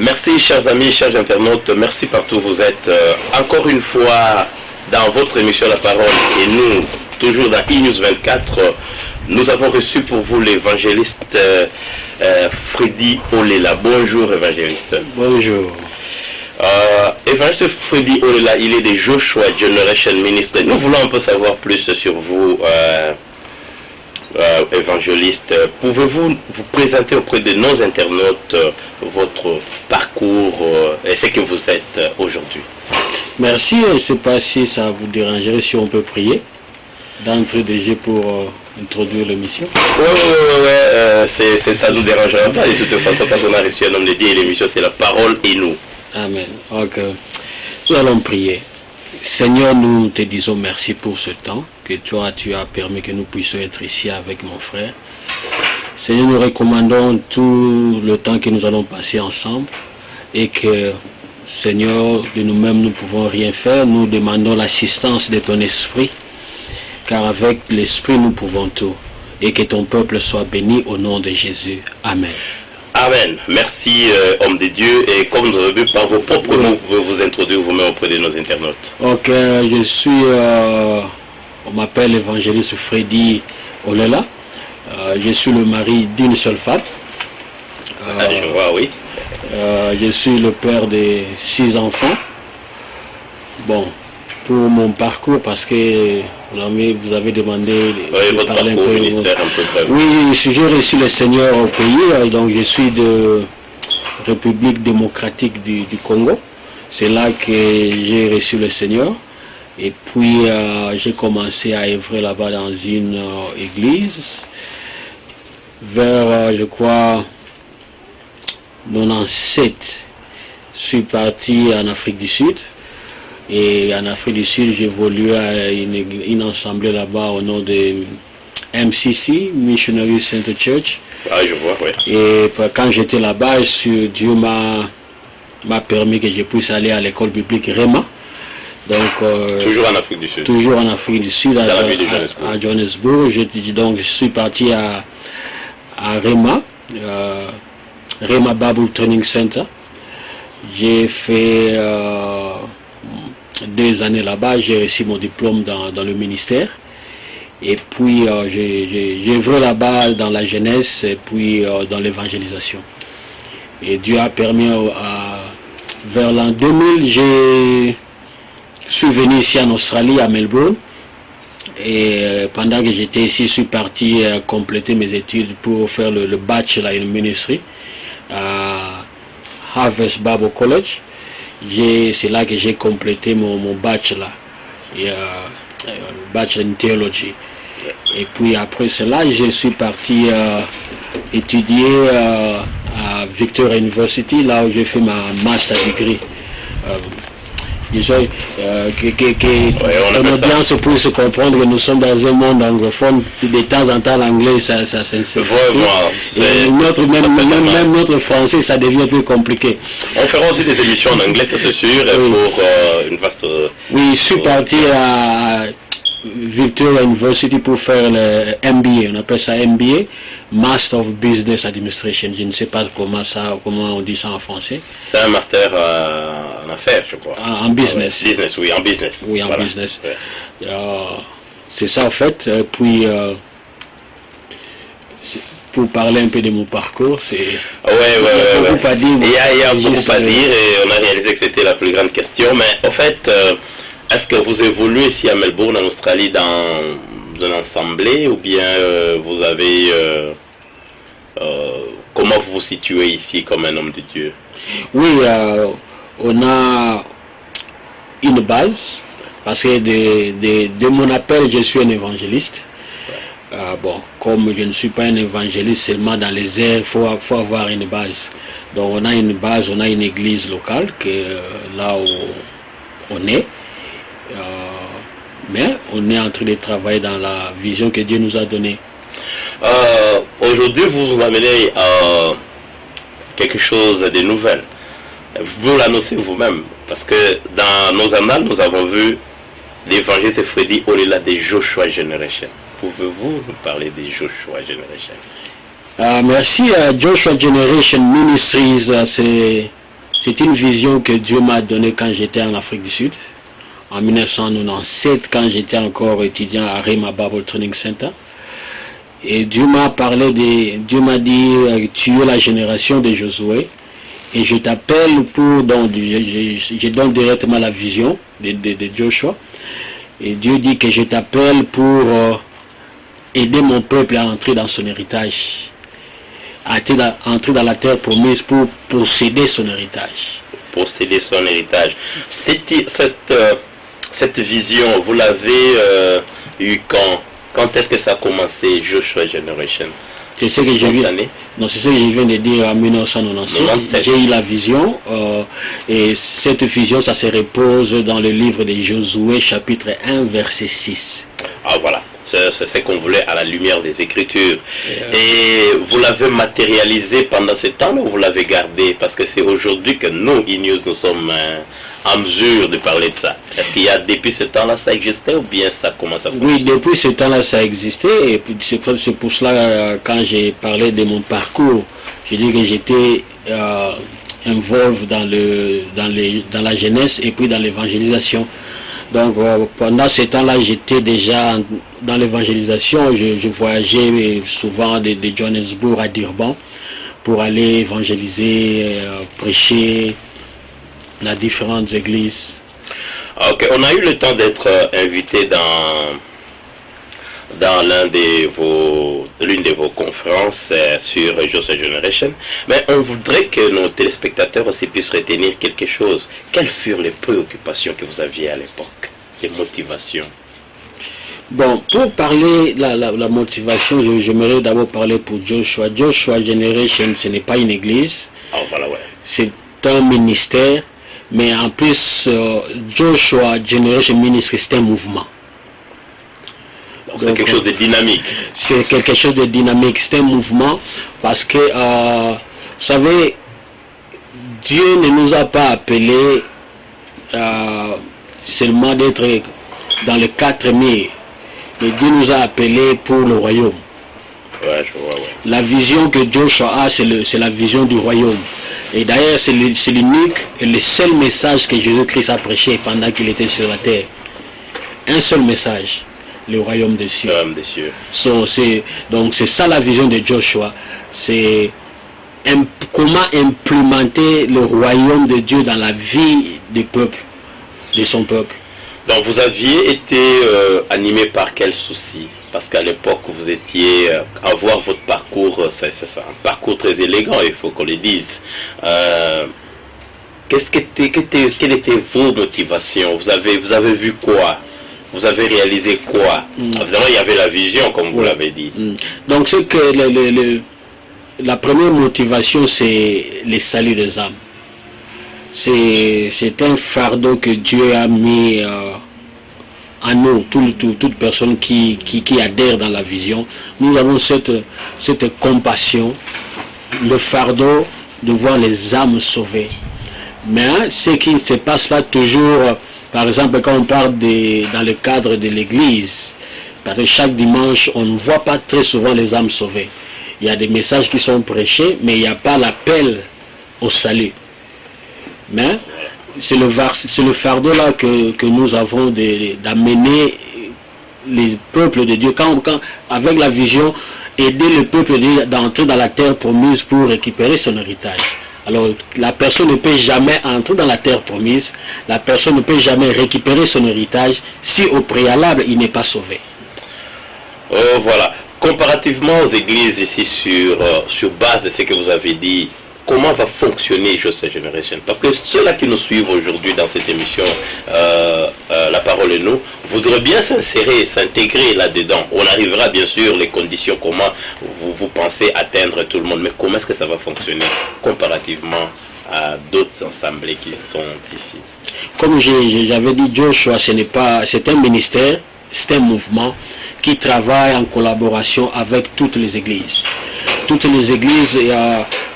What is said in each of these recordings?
Merci chers amis, chers internautes, merci partout où vous êtes. Encore une fois dans votre émission La Parole et nous, toujours dans e-News 24, nous avons reçu pour vous l'évangéliste Freddy Olela. Bonjour évangéliste. Bonjour. Évangéliste Freddy Olela, il est de Joshua Generation Ministry. Nous voulons un peu savoir plus sur vous, évangéliste. Pouvez-vous vous présenter auprès de nos internautes votre parcours et ce que vous êtes aujourd'hui? Merci. Je ne sais pas si ça vous dérangerait si on peut prier d'entrée de jeu pour introduire l'émission. Oui, ça ne nous dérangera pas. De toute façon, quand on a reçu un homme de Dieu, l'émission c'est La Parole et nous. Amen. Donc, nous allons prier. Seigneur, nous te disons merci pour ce temps que toi, tu as permis que nous puissions être ici avec mon frère. Seigneur, nous recommandons tout le temps que nous allons passer ensemble et que, Seigneur, de nous-mêmes, nous ne pouvons rien faire. Nous demandons l'assistance de ton esprit, car avec l'esprit, nous pouvons tout. Et que ton peuple soit béni au nom de Jésus. Amen. Amen. Merci, homme de Dieu. Et comme vous avez vu par vos propres mots, vous pouvez vous introduire vous-même auprès de nos internautes. Ok, je suis, on m'appelle évangéliste Freddy Olela. Je suis le mari d'une seule femme. Je vois, oui. Je suis le père de 6 enfants. Bon, pour mon parcours, parce que vous avez demandé de parler un peu. Oui, j'ai reçu le Seigneur au pays, donc je suis de République démocratique du Congo. C'est là que j'ai reçu le Seigneur. Et puis j'ai commencé à œuvrer là-bas dans une église. Vers, je crois, 97, je suis parti en Afrique du Sud. Et en Afrique du Sud, j'ai évolué à une assemblée là-bas au nom de MCC, Missionary Center Church. Ah, je vois, oui. Et quand j'étais là-bas, Dieu m'a permis que je puisse aller à l'école biblique Rema. Donc, toujours en Afrique du Sud. Toujours en Afrique du Sud, dans la ville de Johannesburg. À Johannesburg. Donc, je suis parti à Rema, Rema Bible Training Center. J'ai fait 2 années là-bas, j'ai reçu mon diplôme dans le ministère. Et puis j'ai œuvré là-bas dans la jeunesse et puis dans l'évangélisation. Et Dieu a permis, vers l'an 2000, je suis venu ici en Australie, à Melbourne. Et pendant que j'étais ici, je suis parti compléter mes études pour faire le bachelor in ministry à Harvest Bible College. C'est là que j'ai complété mon bachelor, bachelor in theology. Et puis après cela, je suis parti étudier à Victoria University, là où j'ai fait ma master degree. Disons que l'audience puisse comprendre que nous sommes dans un monde anglophone, de temps en temps l'anglais ça même notre français ça devient plus compliqué. On fera aussi des émissions en anglais, ça c'est sûr, oui. Pour une vaste... Oui, je suis parti à Victoria University pour faire le MBA, on appelle ça MBA, Master of Business Administration. Je ne sais pas comment on dit ça en français. C'est un master en affaires, je crois. En business. Business, oui, en business. Oui, en voilà. Business. Ouais. C'est ça en fait. Puis pour parler un peu de mon parcours, c'est... Oui. Il y a beaucoup à dire et on a réalisé que c'était la plus grande question. Mais en fait... est-ce que vous évoluez ici à Melbourne, en Australie, dans une assemblée ou bien vous avez... comment vous vous situez ici comme un homme de Dieu? Oui, on a une base, parce que de mon appel, je suis un évangéliste. Bon, comme je ne suis pas un évangéliste seulement dans les airs, il faut avoir une base. Donc on a une base, on a une église locale, là où on est. Mais on est en train de travailler dans la vision que Dieu nous a donnée. Aujourd'hui, vous nous amenez quelque chose de nouvel. Vous l'annoncez vous-même. Parce que dans nos annales, nous avons vu l'évangéliste Freddy Olela de Joshua Generation. Pouvez-vous nous parler de Joshua Generation? Merci. Joshua Generation Ministries, c'est C'est une vision que Dieu m'a donnée quand j'étais en Afrique du Sud, en 1997, quand j'étais encore étudiant à Rhema Bible Training Center. Et Dieu m'a Dieu m'a dit, tu es la génération de Josué, et je t'appelle pour, donc, je donne directement la vision de Joshua, et Dieu dit que je t'appelle pour aider mon peuple à entrer dans son héritage, à entrer dans la terre promise pour posséder son héritage. Posséder son héritage. Cette vision, vous l'avez eue quand? Quand est-ce que ça a commencé, Joshua Generation? C'est ce que je viens de dire en 1997. J'ai eu la vision et cette vision, ça se repose dans le livre de Josué, chapitre 1, verset 6. Ah voilà, c'est ce qu'on voulait à la lumière des Écritures. Et vous l'avez matérialisé pendant ce temps ou vous l'avez gardé? Parce que c'est aujourd'hui que nous, e-News, nous sommes en mesure de parler de ça. Est-ce qu'il y a depuis ce temps-là ça existait ou bien ça commence à fonctionner? Oui, depuis ce temps-là ça existait et c'est pour cela quand j'ai parlé de mon parcours, je dis que j'étais involve dans la jeunesse et puis dans l'évangélisation. Donc pendant ce temps-là j'étais déjà dans l'évangélisation, je voyageais souvent de Johannesburg à Durban pour aller évangéliser, prêcher dans différentes églises. Ok, on a eu le temps d'être invité dans l'une de vos conférences sur Joshua Generation, mais on voudrait que nos téléspectateurs aussi puissent retenir quelque chose. Quelles furent les préoccupations que vous aviez à l'époque, les motivations? Bon, pour parler de la motivation, j'aimerais d'abord parler pour Joshua. Joshua Generation, ce n'est pas une église, voilà, ouais. C'est un ministère. Mais en plus, Joshua Generation Ministry, c'est un mouvement. C'est quelque chose de dynamique. C'est quelque chose de dynamique, c'est un mouvement parce que, vous savez, Dieu ne nous a pas appelés seulement d'être dans les 4 murs, mais Dieu nous a appelés pour le royaume. Ouais, je vois, ouais. La vision que Joshua a, c'est la vision du royaume. Et d'ailleurs, c'est l'unique et le seul message que Jésus-Christ a prêché pendant qu'il était sur la terre. Un seul message, le royaume des cieux. Le royaume des cieux. Donc c'est ça la vision de Joshua. C'est comment implémenter le royaume de Dieu dans la vie du peuple, de son peuple. Donc vous aviez été animé par quel souci? Parce qu'à l'époque, vous étiez, à voir votre parcours, c'est ça, un parcours très élégant, il faut qu'on le dise. Quelle était vos motivations? Vous avez vu quoi? Vous avez réalisé quoi? Évidemment, il y avait la vision, comme vous l'avez dit. Donc, c'est que la première motivation, c'est le salut des âmes. C'est un fardeau que Dieu a mis à nous, toute personne qui adhère dans la vision. Nous avons cette compassion, le fardeau de voir les âmes sauvées. Mais ce qui se passe là toujours, par exemple quand on parle dans le cadre de l'église, parce que chaque dimanche on ne voit pas très souvent les âmes sauvées. Il y a des messages qui sont prêchés, mais il n'y a pas l'appel au salut. Mais c'est le fardeau là que nous avons d'amener les peuples de Dieu, avec la vision, aider le peuple de Dieu d'entrer dans la terre promise pour récupérer son héritage. Alors la personne ne peut jamais entrer dans la terre promise, la personne ne peut jamais récupérer son héritage si au préalable il n'est pas sauvé. Voilà. Comparativement aux églises ici sur base de ce que vous avez dit, comment va fonctionner Joshua Generation? Parce que ceux-là qui nous suivent aujourd'hui dans cette émission, La Parole et nous, voudraient bien s'insérer, s'intégrer là-dedans. On arrivera bien sûr les conditions, comment vous pensez atteindre tout le monde, mais comment est-ce que ça va fonctionner comparativement à d'autres assemblées qui sont ici? Comme j'avais dit, Joshua, c'est un ministère, c'est un mouvement qui travaille en collaboration avec toutes les églises. Toutes les églises,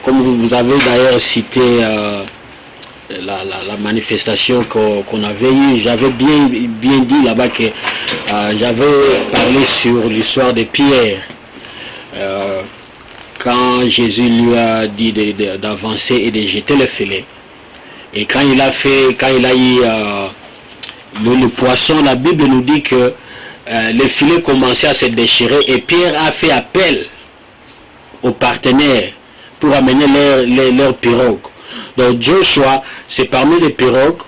comme vous avez d'ailleurs cité la manifestation qu'on avait eue, j'avais bien dit là-bas que j'avais parlé sur l'histoire de Pierre. Quand Jésus lui a dit d'avancer et de jeter le filet. Et quand il a eu le poisson, la Bible nous dit que les filets commençaient à se déchirer et Pierre a fait appel aux partenaires pour amener leurs pirogues. Donc Joshua, c'est parmi les pirogues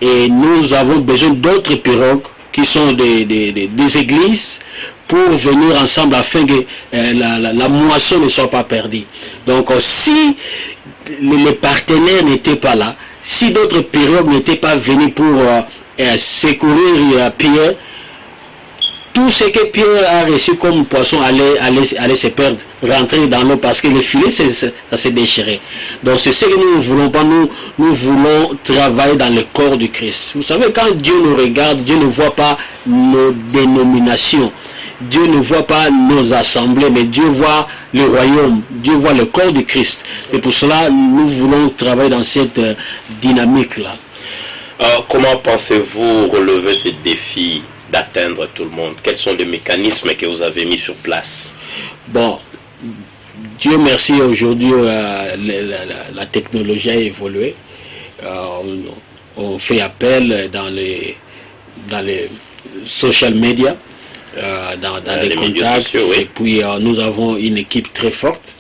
et nous avons besoin d'autres pirogues qui sont des églises pour venir ensemble afin que la moisson ne soit pas perdue. Donc si les partenaires n'étaient pas là, si d'autres pirogues n'étaient pas venus pour secourir Pierre, tout ce que Pierre a reçu comme poisson allait se perdre, rentrer dans l'eau parce que le filet, ça s'est déchiré. Donc c'est ce que nous ne voulons pas, nous voulons travailler dans le corps du Christ. Vous savez, quand Dieu nous regarde, Dieu ne voit pas nos dénominations, Dieu ne voit pas nos assemblées, mais Dieu voit le royaume, Dieu voit le corps du Christ. Et pour cela, nous voulons travailler dans cette dynamique-là. Comment pensez-vous relever ces défis d'atteindre tout le monde? Quels sont les mécanismes que vous avez mis sur place? Bon, Dieu merci, aujourd'hui la technologie a évolué. On fait appel dans les social media, dans les contacts sociaux, oui. Et puis nous avons une équipe très forte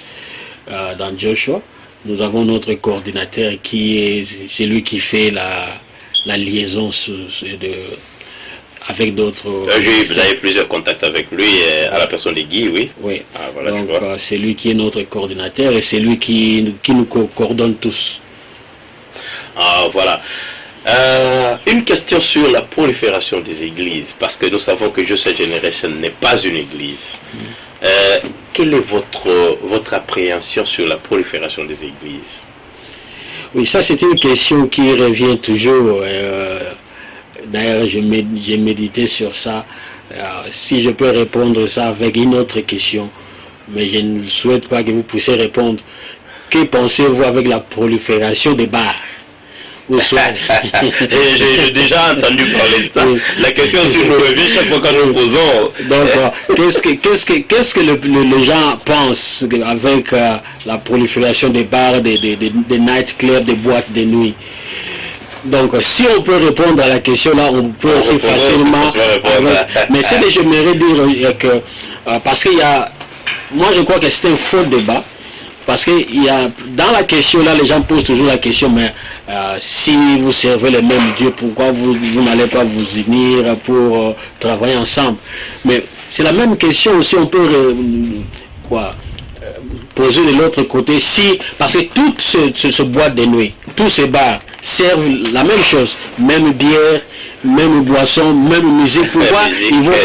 dans Joshua. Nous avons notre coordinateur qui est celui qui fait la liaison avec d'autres. Vous avez plusieurs contacts avec lui, à la personne de Guy, oui. Oui. Ah, voilà, donc c'est lui qui est notre coordinateur et c'est lui qui nous coordonne tous. Ah, voilà. Une question sur la prolifération des églises, parce que nous savons que Just Generation n'est pas une église. Quelle est votre appréhension sur la prolifération des églises? Oui, ça c'est une question qui revient toujours. D'ailleurs, j'ai médité sur ça. Si je peux répondre ça avec une autre question, mais je ne souhaite pas que vous puissiez répondre. Que pensez-vous avec la prolifération des bars? J'ai déjà entendu parler de ça. Oui. La question aussi nous revient chaque fois que nous posons. Donc, qu'est-ce que les gens pensent avec la prolifération des bars, des nightclubs, des boîtes de nuit? Donc, si on peut répondre à la question là, on peut aussi facilement. Mais ce que j'aimerais dire que parce qu'il y a, moi je crois que c'est un faux débat. Parce que dans la question là, les gens posent toujours la question, mais si vous servez le même Dieu, pourquoi vous n'allez pas vous unir pour travailler ensemble? Mais c'est la même question aussi, on peut poser de l'autre côté, parce que toutes ce boîte de nuit, tous ces bars servent la même chose, même bière, même boisson, même musique. Pourquoi ils ne vont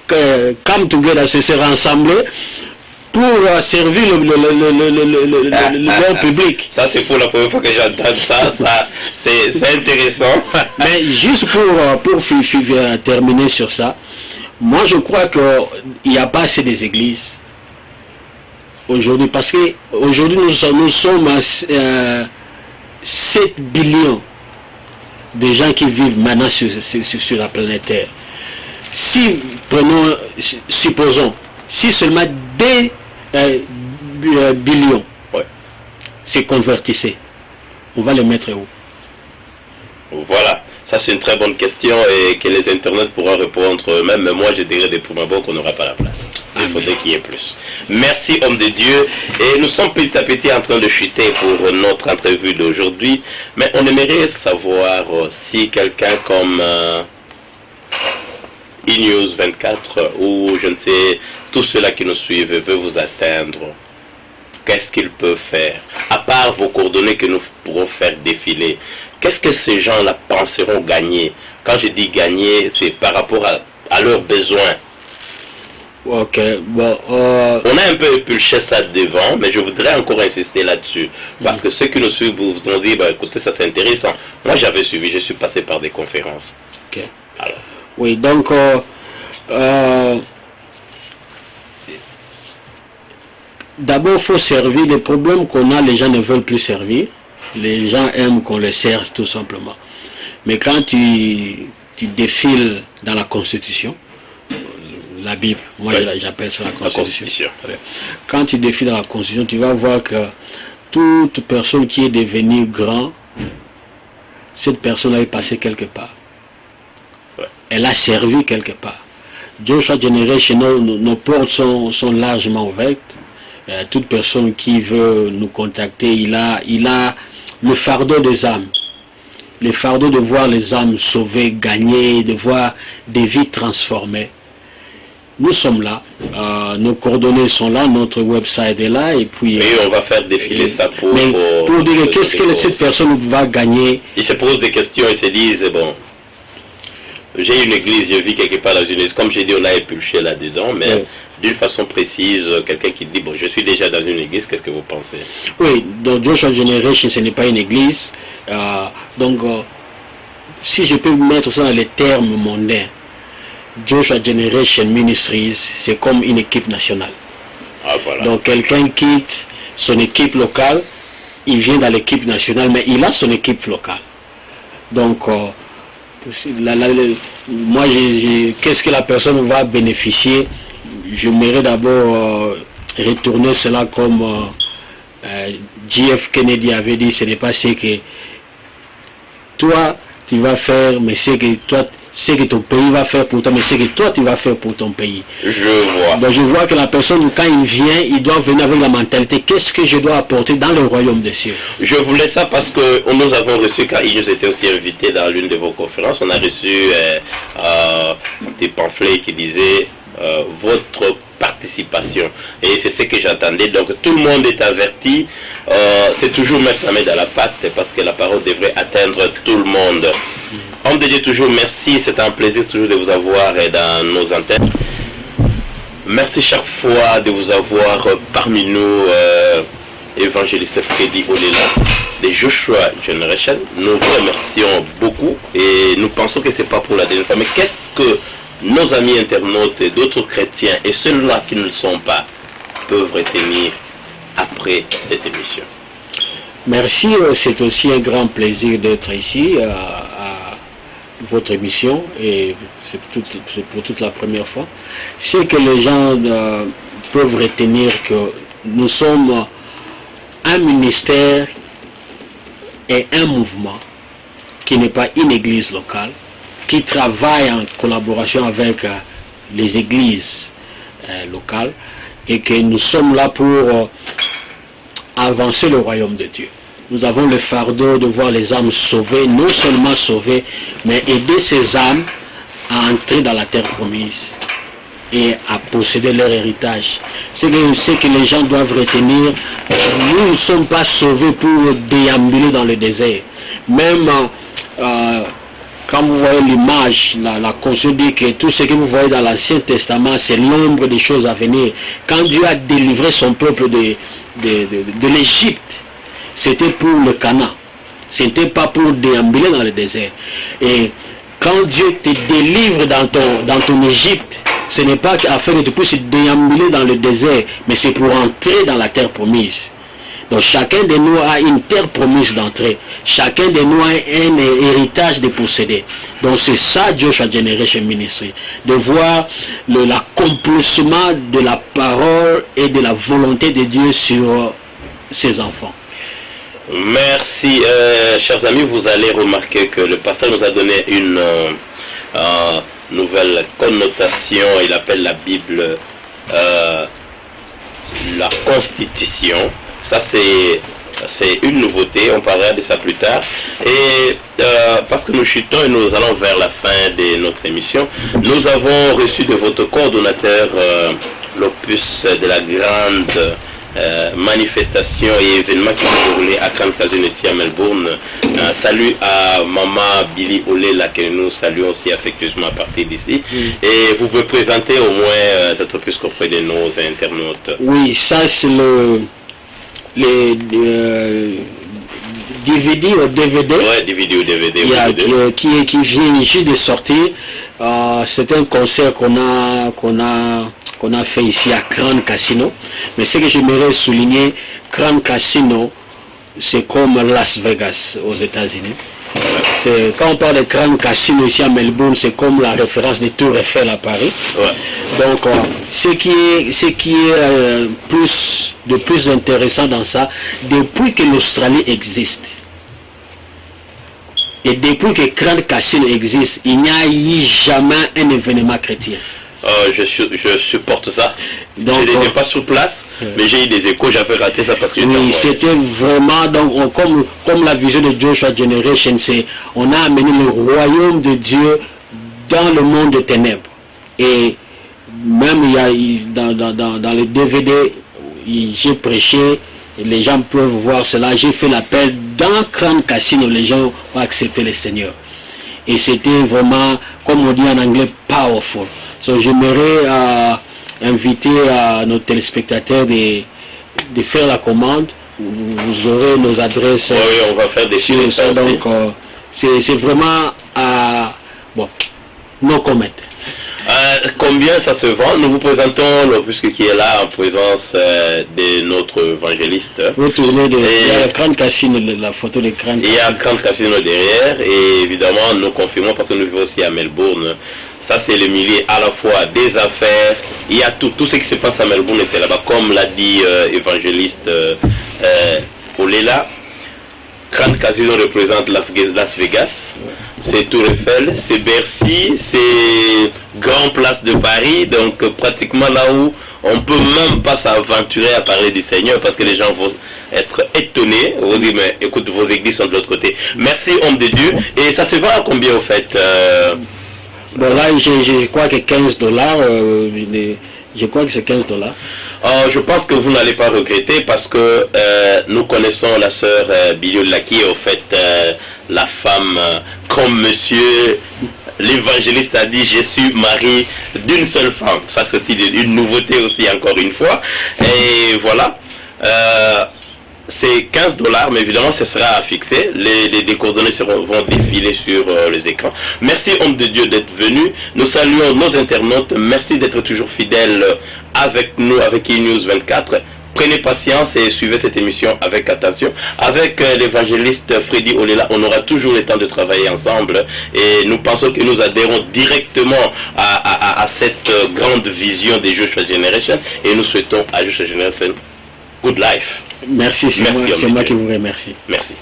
pas come together, se rassembler pour servir leur public? Ça c'est pour la première fois que j'entends ça c'est intéressant. Mais juste pour terminer sur ça, moi je crois qu'il n'y a pas assez des églises aujourd'hui, parce que aujourd'hui nous sommes à 7 billions de gens qui vivent maintenant sur la planète Terre. Supposons, si seulement 2 billions se convertissaient, on va les mettre où? Voilà, ça c'est une très bonne question et que les internautes pourront répondre eux-mêmes. Mais moi je dirais de prime abord qu'on n'aura pas la place. Il faudrait qu'il y ait plus. Merci homme de Dieu. Et nous sommes petit à petit en train de chuter pour notre entrevue d'aujourd'hui. Mais on aimerait savoir si quelqu'un comme eNews 24 ou je ne sais, tous ceux-là qui nous suivent veut vous atteindre, qu'est-ce qu'ils peuvent faire? À part vos coordonnées que nous pourrons faire défiler, qu'est-ce que ces gens-là penseront gagner? Quand je dis gagner, c'est par rapport à leurs besoins. Ok, bon. On a un peu épulché ça devant, mais je voudrais encore insister là-dessus. Parce que ceux qui nous suivent vous ont dit, bah, écoutez, ça c'est intéressant. Moi j'avais suivi, je suis passé par des conférences. Ok. Alors. Oui, donc, d'abord il faut servir. Les problèmes qu'on a, les gens ne veulent plus servir. Les gens aiment qu'on les serve tout simplement. Mais quand tu défiles dans la Constitution, la Bible, moi j'appelle ça la Constitution. Quand tu défiles dans la Constitution, tu vas voir que toute personne qui est devenue grand cette personne est passée quelque part. Ouais. Elle a servi quelque part. Joshua Generation, nos portes sont largement ouvertes. Toute personne qui veut nous contacter, il a le fardeau des âmes. Le fardeau de voir les âmes sauvées, gagnées, de voir des vies transformées. Nous sommes là, nos coordonnées sont là, notre website est là, et puis... Et on va faire défiler ça pour... Mais pour dire qu'est-ce que cette personne va gagner. Ils se posent des questions, ils se disent, bon, j'ai une église, je vis quelque part dans une église, comme j'ai dit, on a épulché là-dedans, mais oui. D'une façon précise, quelqu'un qui dit, bon, je suis déjà dans une église, qu'est-ce que vous pensez? Oui, donc Joshua Generation, ce n'est pas une église, si je peux mettre ça dans les termes mondains, Joshua Generation Ministries, c'est comme une équipe nationale. Ah, voilà. Donc quelqu'un quitte son équipe locale, il vient dans l'équipe nationale, mais il a son équipe locale. Donc, moi, qu'est-ce que la personne va bénéficier? J'aimerais d'abord retourner cela comme JF Kennedy avait dit, ce n'est pas ce que toi tu vas faire, mais c'est que toi, ce que ton pays va faire pour toi, mais c'est que toi tu vas faire pour ton pays. Je vois. Donc je vois que la personne, quand il vient, il doit venir avec la mentalité, qu'est-ce que je dois apporter dans le royaume des cieux. Je voulais ça parce que nous avons reçu, quand il nous était aussi invité dans l'une de vos conférences, on a reçu des pamphlets qui disaient votre participation, et c'est ce que j'attendais. Donc tout le monde est averti, c'est toujours mettre la main dans la pâte, parce que la parole devrait atteindre tout le monde. Homme de Dieu, toujours merci, c'est un plaisir toujours de vous avoir dans nos antennes. Merci chaque fois de vous avoir parmi nous, évangéliste Freddy Olela de Joshua Generation. Nous vous remercions beaucoup et nous pensons que c'est pas pour la dernière fois, mais qu'est-ce que nos amis internautes et d'autres chrétiens et ceux-là qui ne le sont pas peuvent retenir après cette émission? Merci, c'est aussi un grand plaisir d'être ici à votre émission, et c'est pour toute la première fois. C'est que les gens peuvent retenir que nous sommes un ministère et un mouvement qui n'est pas une église locale, qui travaille en collaboration avec les églises locales, et que nous sommes là pour avancer le royaume de Dieu. Nous avons le fardeau de voir les âmes sauvées, non seulement sauvées, mais aider ces âmes à entrer dans la terre promise et à posséder leur héritage. C'est que les gens doivent retenir, nous ne sommes pas sauvés pour déambuler dans le désert. Même quand vous voyez l'image, la conscience dit que tout ce que vous voyez dans l'Ancien Testament, c'est l'ombre des choses à venir. Quand Dieu a délivré son peuple de l'Égypte, c'était pour le Canaan. Ce n'était pas pour déambuler dans le désert. Et quand Dieu te délivre dans ton Égypte, ce n'est pas afin que tu puisses déambuler dans le désert, mais c'est pour entrer dans la terre promise. Donc chacun de nous a une terre promise d'entrée. Chacun de nous a un héritage de posséder. Donc c'est ça Joshua Generation Ministry. De voir l'accomplissement de la parole et de la volonté de Dieu sur ses enfants. Merci, chers amis. Vous allez remarquer que le pasteur nous a donné une nouvelle connotation. Il appelle la Bible la Constitution. Ça, c'est une nouveauté. On parlera de ça plus tard. Et parce que nous chutons et nous allons vers la fin de notre émission, nous avons reçu de votre coordonnateur l'opus de la grande manifestation et événement qui s'est déroulé à Grand Casino ici à Melbourne. Salut à Maman Billy Olela que nous saluons aussi affectueusement à partir d'ici. Et vous pouvez présenter au moins cette opus auprès de nos internautes. Oui, ça c'est les DVD ou DVD. Ouais, DVD ou DVD. Qui vient juste de sortir. C'est un concert qu'on a fait ici à Grand Casino. Mais ce que j'aimerais souligner, Grand Casino, c'est comme Las Vegas aux États-Unis. Quand on parle de Grand Casino ici à Melbourne, c'est comme la référence de Tour Eiffel à Paris. Ouais. Donc, ce qui est de plus intéressant dans ça, depuis que l'Australie existe, Et depuis que Grande Cassine existe, il n'y a eu jamais un événement chrétien. Je supporte ça. Donc, je n'étais pas sur place, mais j'ai eu des échos, j'avais raté ça parce que oui, c'était vraiment, donc, comme la vision de Joshua Generation, on a amené le royaume de Dieu dans le monde des ténèbres. Et même il y a, dans le DVD, j'ai prêché, les gens peuvent voir cela, j'ai fait l'appel dans Grande Cassine où les gens ont accepté le Seigneur. Et c'était vraiment, comme on dit en anglais, powerful. So, j'aimerais inviter nos téléspectateurs de faire la commande. Vous aurez nos adresses. Oui, on va faire des sur ça. Donc, c'est vraiment bon, no comment. Combien ça se vend? Nous vous présentons l'opuscule qui est là en présence de notre évangéliste. Vous tournez il y a Grande Cassine, la photo de Grande Cassine. Il y a Grande Cassine derrière et évidemment nous confirmons parce que nous vivons aussi à Melbourne. Ça c'est le milieu à la fois des affaires, il y a tout ce qui se passe à Melbourne et c'est là-bas comme l'a dit évangéliste Olela. Grande Casino représente Las Vegas, c'est Tour Eiffel, c'est Bercy, c'est Grand Place de Paris, donc pratiquement là où on peut même pas s'aventurer à parler du Seigneur parce que les gens vont être étonnés. On dit mais écoute, vos églises sont de l'autre côté. Merci homme de Dieu. Et ça se vend à combien au fait? Bon là je crois que $15, je crois que c'est $15. Je pense que vous n'allez pas regretter parce que nous connaissons la sœur Biliola qui est au fait la femme comme monsieur l'évangéliste a dit je suis mari d'une seule femme. Ça c'est une nouveauté aussi encore une fois. Et voilà. C'est $15, mais évidemment ce sera à fixer. Les coordonnées vont défiler sur les écrans. Merci homme de Dieu d'être venu. Nous saluons nos internautes. Merci d'être toujours fidèles avec nous, avec eNews 24. Prenez patience et suivez cette émission avec attention. Avec l'évangéliste Freddy Olela, on aura toujours le temps de travailler ensemble. Et nous pensons que nous adhérons directement à cette grande vision des Joshua Generation. Et nous souhaitons à Joshua Generation good life. Merci, c'est moi qui vous remercie. Merci.